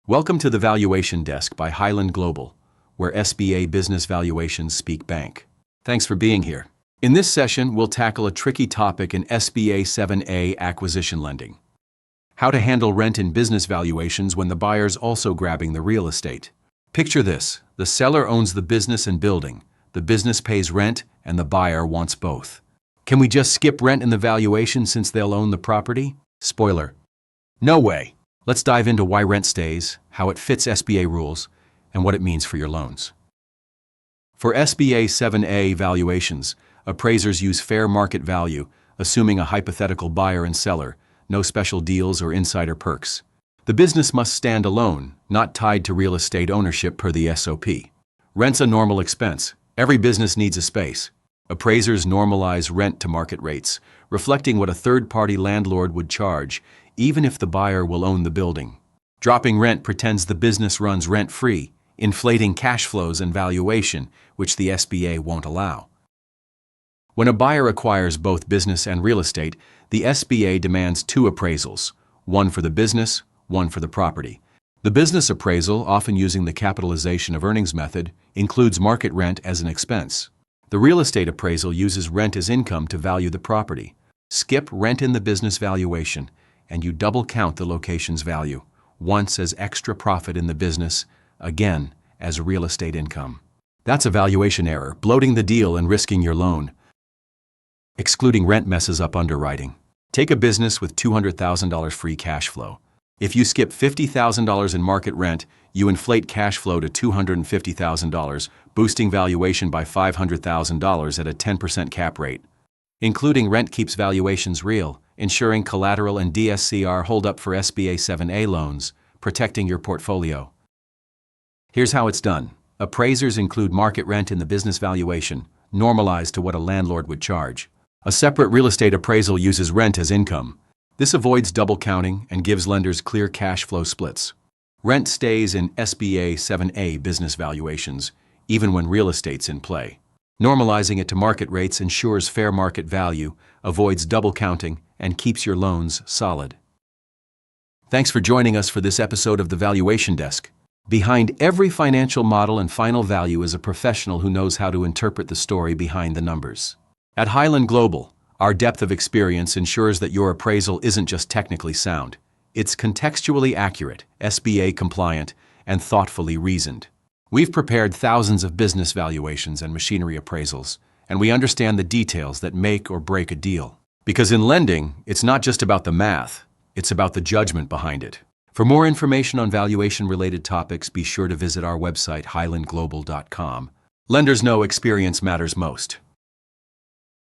Welcome to the Valuation Desk by Highland Global, where SBA business valuations speak bank. Thanks for being here. In this session, we'll tackle a tricky topic in SBA 7A acquisition lending. How to handle rent in business valuations when the buyer's also grabbing the real estate. Picture this: the seller owns the business and building, the business pays rent, and the buyer wants both. Can we just skip rent in the valuation since they'll own the property? Spoiler: no way. Let's dive into why rent stays, how it fits SBA rules, and what it means for your loans. For SBA 7A valuations, appraisers use fair market value, assuming a hypothetical buyer and seller, no special deals or insider perks. The business must stand alone, not tied to real estate ownership per the SOP. Rent's a normal expense. Every business needs a space. Appraisers normalize rent to market rates, reflecting what a third-party landlord would charge, even if the buyer will own the building. Dropping rent pretends the business runs rent-free, inflating cash flows and valuation, which the SBA won't allow. When a buyer acquires both business and real estate, the SBA demands two appraisals, one for the business, one for the property. The business appraisal, often using the capitalization of earnings method, includes market rent as an expense. The real estate appraisal uses rent as income to value the property. Skip rent in the business valuation, and you double count the location's value, once as extra profit in the business, again as real estate income. That's a valuation error, bloating the deal and risking your loan. Excluding rent messes up underwriting. Take a business with $200,000 free cash flow. If you skip $50,000 in market rent, you inflate cash flow to $250,000, boosting valuation by $500,000 at a 10% cap rate. Including rent keeps valuations real, ensuring collateral and DSCR hold up for SBA 7A loans, protecting your portfolio. Here's how it's done. Appraisers include market rent in the business valuation, normalized to what a landlord would charge. A separate real estate appraisal uses rent as income. This avoids double counting and gives lenders clear cash flow splits. Rent stays in SBA 7A business valuations, even when real estate's in play. Normalizing it to market rates ensures fair market value, avoids double counting, and keeps your loans solid. Thanks for joining us for this episode of the Valuation Desk. Behind every financial model and final value is a professional who knows how to interpret the story behind the numbers. At Highland Global, our depth of experience ensures that your appraisal isn't just technically sound. It's contextually accurate, SBA compliant, and thoughtfully reasoned. We've prepared thousands of business valuations and machinery appraisals, and we understand the details that make or break a deal. Because in lending, it's not just about the math, it's about the judgment behind it. For more information on valuation-related topics, be sure to visit our website, highlandglobal.com. Lenders know experience matters most.